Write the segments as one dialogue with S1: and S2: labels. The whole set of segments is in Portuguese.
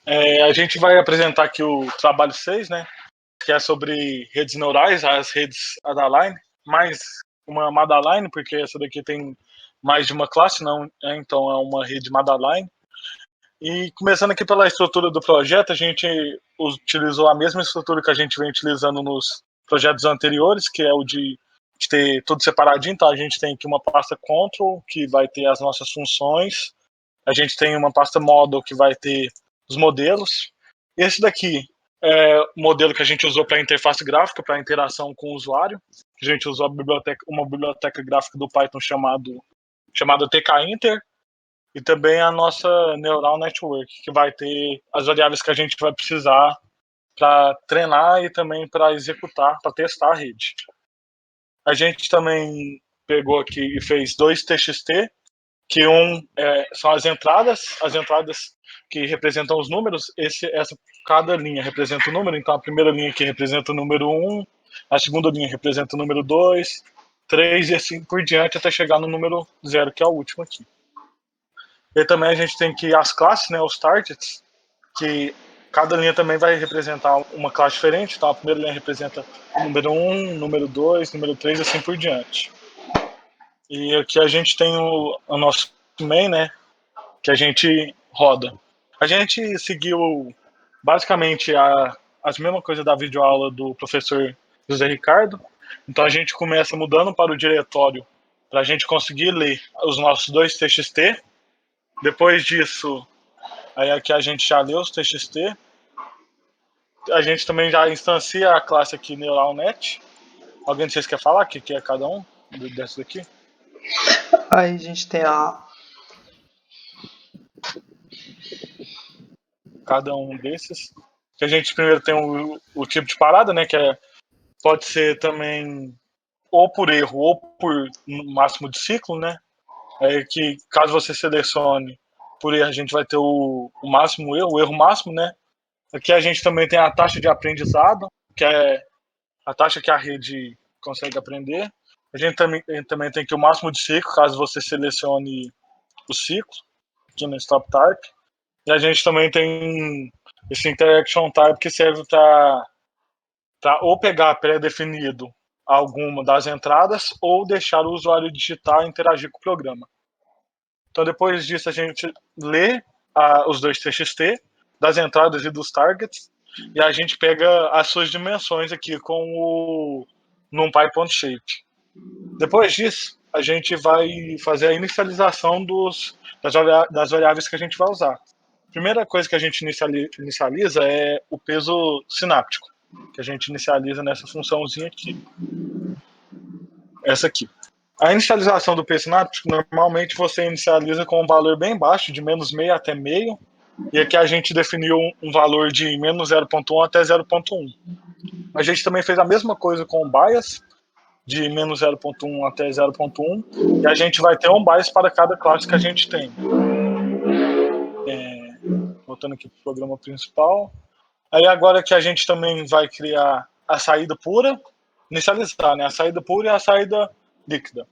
S1: A gente vai apresentar aqui o trabalho 6, né? Que é sobre redes neurais, as redes Adaline, mais uma Madaline, porque essa daqui tem mais de uma classe, não, então é uma rede Madaline. E começando aqui pela estrutura do projeto, a gente utilizou a mesma estrutura que a gente vem utilizando nos projetos anteriores, que é o de ter tudo separadinho. Então a gente tem aqui uma pasta control, que vai ter as nossas funções. A gente tem uma pasta model, que vai ter os modelos. Esse daqui é o modelo que a gente usou para interface gráfica, para interação com o usuário. A gente usou uma biblioteca gráfica do Python chamada tkinter, e também a nossa Neural Network, que vai ter as variáveis que a gente vai precisar para treinar e também para executar, para testar a rede. A gente também pegou aqui e fez dois TXT, que são as entradas que representam os números. Cada linha representa um número, então a primeira linha aqui representa o número 1, a segunda linha representa o número 2, 3 e assim por diante até chegar no número 0, que é o último aqui. E também a gente tem aqui as classes, né, os targets, que cada linha também vai representar uma classe diferente. Então a primeira linha representa o número 1, número 2, número 3 e assim por diante. E aqui a gente tem o nosso main, né, que a gente roda. A gente seguiu basicamente as mesmas coisas da videoaula do professor José Ricardo. Então a gente começa mudando para o diretório para a gente conseguir ler os nossos dois TXT. Depois disso, aí aqui a gente já leu os TXT. A gente também já instancia a classe aqui NeuralNet. Alguém de vocês quer falar o que é cada um desses aqui?
S2: Aí a gente tem
S1: cada um desses. Que a gente primeiro tem o tipo de parada, né? Que pode ser também ou por erro ou por máximo de ciclo, né? Que caso você selecione por erro, a gente vai ter o máximo erro, o erro máximo, né? Aqui a gente também tem a taxa de aprendizado, que é a taxa que a rede consegue aprender. A gente também tem aqui o máximo de ciclo, caso você selecione o ciclo, aqui no Stop Type. E a gente também tem esse Interaction Type, que serve para ou pegar pré-definido alguma das entradas ou deixar o usuário digitar e interagir com o programa. Então, depois disso, a gente lê os dois TXT das entradas e dos targets, e a gente pega as suas dimensões aqui com o NumPy.shape. Depois disso, a gente vai fazer a inicialização das variáveis que a gente vai usar. A primeira coisa que a gente inicializa é o peso sináptico, que a gente inicializa nessa funçãozinha aqui. Essa aqui. A inicialização do peso sináptico, normalmente você inicializa com um valor bem baixo, de menos meio até meio, e aqui a gente definiu um valor de menos 0.1 até 0.1. A gente também fez a mesma coisa com o bias, de menos 0.1 até 0.1, e a gente vai ter um bias para cada classe que a gente tem. Voltando aqui para o programa principal. Aí agora que a gente também vai criar a saída pura, inicializar, né? A saída pura e a saída líquida.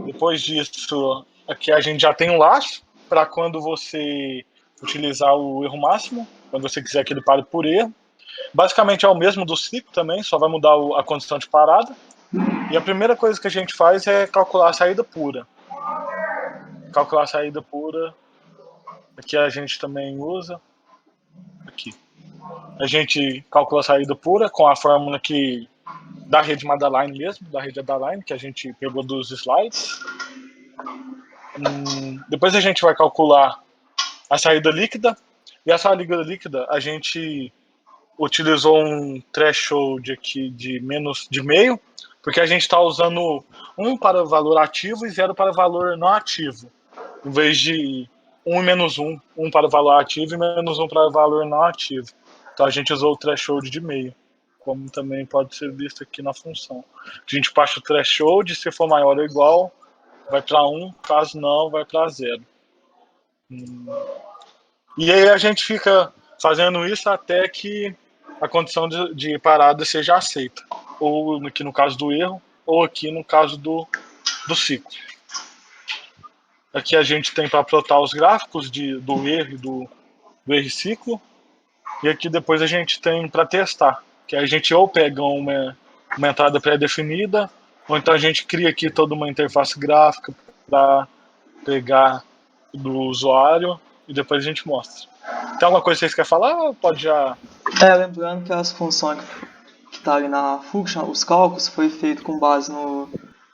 S1: Depois disso, aqui a gente já tem um laço para quando você utilizar o erro máximo, quando você quiser que ele pare por erro. Basicamente é o mesmo do ciclo também, só vai mudar a condição de parada. E a primeira coisa que a gente faz é calcular a saída pura. Calcular a saída pura, aqui a gente também usa. Aqui. A gente calcula a saída pura com a fórmula da rede Madaline mesmo, da rede Adaline, que a gente pegou dos slides. Depois a gente vai calcular a saída líquida. E a saída líquida, a gente utilizou um threshold aqui de meio, porque a gente está usando 1 para valor ativo e 0 para valor não ativo, em vez de 1 e menos 1, 1 para valor ativo e menos 1 para valor não ativo. Então a gente usou o threshold de meio, como também pode ser visto aqui na função. A gente baixa o threshold, se for maior ou igual, vai para 1, caso não, vai para 0. E aí a gente fica fazendo isso até que a condição de parada seja aceita. Ou aqui no caso do erro, ou aqui no caso do ciclo. Aqui a gente tem para plotar os gráficos do erro do R-Ciclo. E aqui depois a gente tem para testar, que a gente ou pega uma entrada pré-definida, ou então a gente cria aqui toda uma interface gráfica para pegar do usuário e depois a gente mostra. Tem alguma coisa que vocês querem falar ou pode já...
S2: Lembrando que as funções que tá ali na function, os cálculos, foi feito com base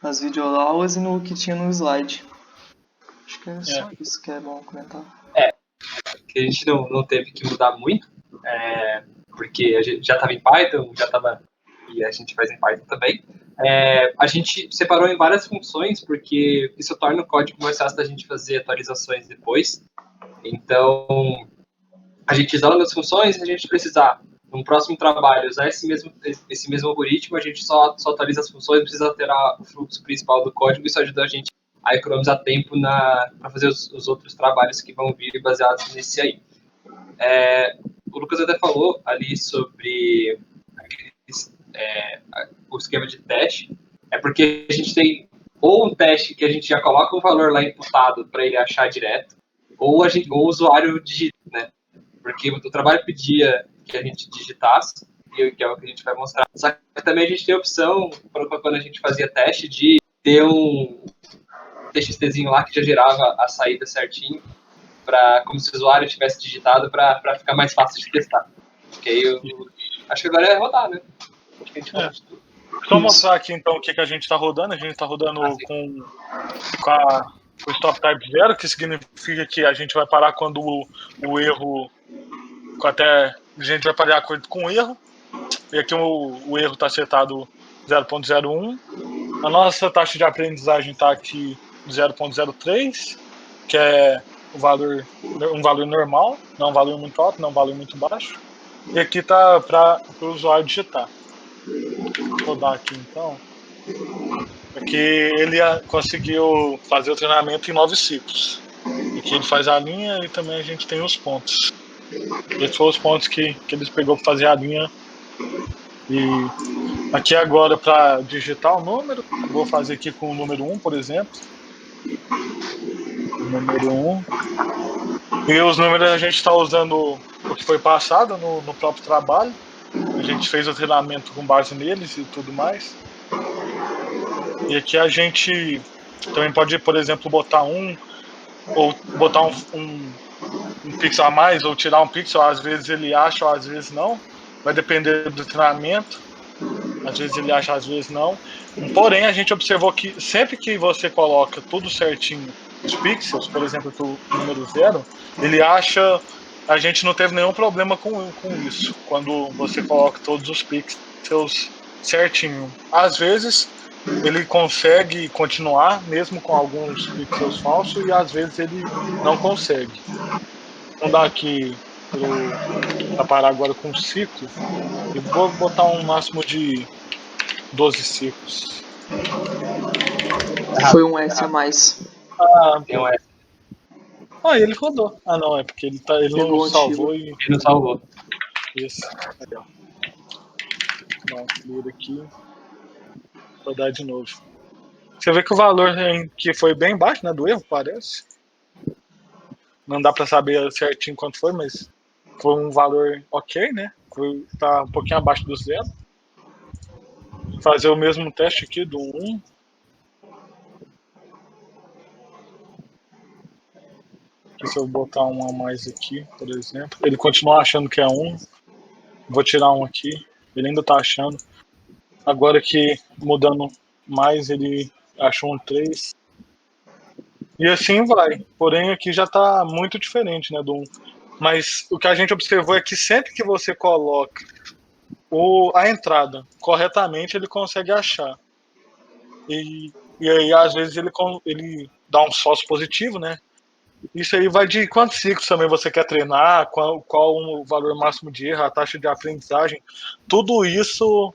S2: nas videoaulas e no que tinha no slide. Acho que é só isso que é bom comentar.
S3: Que a gente não teve que mudar muito, porque a gente já estava em Python, e a gente faz em Python também. A gente separou em várias funções, porque isso torna o código mais fácil da gente fazer atualizações depois. Então, a gente isola as funções, se a gente precisar, no próximo trabalho, usar esse mesmo algoritmo, a gente só atualiza as funções, não precisa alterar o fluxo principal do código, isso ajuda a gente a economizar tempo para fazer os outros trabalhos que vão vir baseados nesse aí. O Lucas até falou ali sobre o esquema de teste, porque a gente tem ou um teste que a gente já coloca um valor lá imputado para ele achar direto, ou o usuário digita, né? Porque o trabalho pedia que a gente digitasse, que é o que a gente vai mostrar. Só que também a gente tem a opção, quando a gente fazia teste, de ter um TXTzinho lá que já gerava a saída certinho, como se o usuário tivesse digitado, para ficar mais fácil de testar. Porque aí acho que agora é rodar, né? Acho que a gente falou de tudo.
S1: Só mostrar aqui então o que a gente está rodando. A gente está rodando com o stop type 0, que significa que a gente vai parar quando o erro a gente vai parar de acordo com o erro. E aqui o erro está setado 0.01. A nossa taxa de aprendizagem está aqui 0.03, que é um valor normal, não um valor muito alto, não um valor muito baixo. E aqui está para o usuário digitar. Vou rodar aqui então. Aqui ele conseguiu fazer o treinamento em 9 ciclos. Aqui ele faz a linha e também a gente tem os pontos. Esses foram os pontos que eles pegou para fazer a linha. E aqui agora para digitar o número, vou fazer aqui com o número 1, por exemplo. O número 1. E os números a gente está usando o que foi passado no próprio trabalho. A gente fez o treinamento com base neles e tudo mais. E aqui a gente também pode, por exemplo, botar ou botar um pixel a mais, ou tirar um pixel, às vezes ele acha, ou às vezes não. Vai depender do treinamento. Às vezes ele acha, às vezes não. Porém, a gente observou que sempre que você coloca tudo certinho, os pixels, por exemplo, o número 0, ele acha... A gente não teve nenhum problema com isso, quando você coloca todos os pixels certinho. Às vezes, ele consegue continuar, mesmo com alguns pixels falsos, e às vezes ele não consegue. Vamos dar aqui para parar agora com o ciclo. E vou botar um máximo de 12 ciclos.
S2: Foi um S a mais.
S3: Tem um S.
S1: Ele rodou. Não, é porque ele não salvou e...
S3: Ele não salvou.
S1: Isso. Legal. Dá um clear aqui. Vou dar de novo. Você vê que o valor que foi bem baixo, né, do erro, parece. Não dá pra saber certinho quanto foi, mas foi um valor ok, né? Tá um pouquinho abaixo do 0. Fazer o mesmo teste aqui do 1. Se eu botar um a mais aqui, por exemplo, ele continua achando que é 1. Vou tirar um aqui. Ele ainda tá achando. Agora que mudando mais, ele achou um 3. E assim vai. Porém, aqui já tá muito diferente, né, do 1. Mas o que a gente observou é que sempre que você coloca a entrada corretamente, ele consegue achar. E aí, às vezes, ele dá um falso positivo, né? Isso aí vai de quantos ciclos também você quer treinar, qual o valor máximo de erro, a taxa de aprendizagem. Tudo isso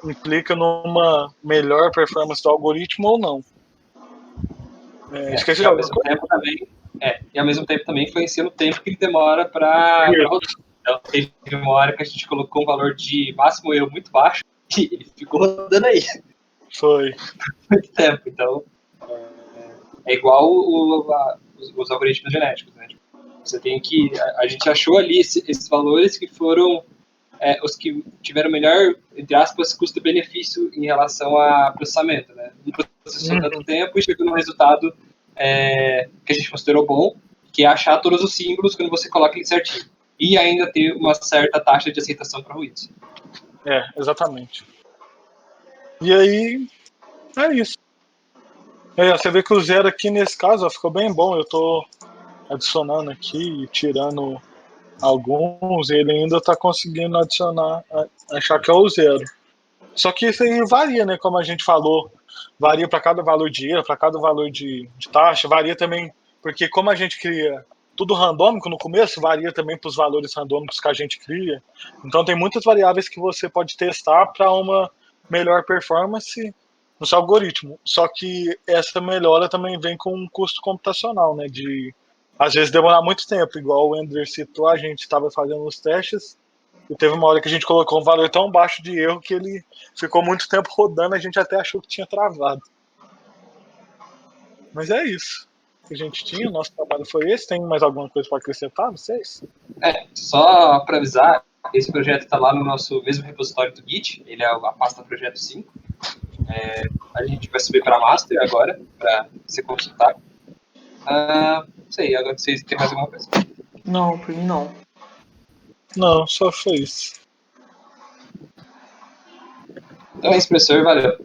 S1: implica numa melhor performance do algoritmo ou não. Esqueci de alguma coisa?
S3: E ao mesmo tempo também influencia no tempo que ele demora para rodar. Então, teve uma hora que a gente colocou um valor de máximo erro muito baixo e ele ficou rodando aí.
S1: Foi.
S3: Muito tempo. Então, é igual os algoritmos genéticos, né? Você tem que... A gente achou ali esses valores que foram os que tiveram melhor, entre aspas, custo-benefício em relação a processamento, né? Não processou tanto tempo e chegou num resultado que a gente considerou bom, que é achar todos os símbolos quando você coloca ele certinho. E ainda ter uma certa taxa de aceitação para ruídos.
S1: Exatamente. E aí, é isso. Você vê que o zero aqui nesse caso ó, ficou bem bom. Eu tô adicionando aqui e tirando alguns, e ele ainda tá conseguindo adicionar, achar que é o zero. Só que isso aí varia, né? Como a gente falou, varia para cada valor de erro, para cada valor de taxa, varia também, porque como a gente cria tudo randômico no começo, varia também para os valores randômicos que a gente cria. Então tem muitas variáveis que você pode testar para uma melhor performance no seu algoritmo. Só que essa melhora também vem com um custo computacional, né? De às vezes demorar muito tempo, igual o Ender citou, a gente estava fazendo os testes e teve uma hora que a gente colocou um valor tão baixo de erro que ele ficou muito tempo rodando, a gente até achou que tinha travado. Mas é isso que a gente tinha, o nosso trabalho foi esse. Tem mais alguma coisa para acrescentar, vocês?
S3: Só para avisar, esse projeto está lá no nosso mesmo repositório do Git, ele é a pasta projeto 5. A gente vai subir para master agora, para você consultar. Não sei, agora vocês têm mais alguma coisa?
S2: Não, por mim não.
S1: Não, só foi isso.
S3: Então é isso, professor, valeu.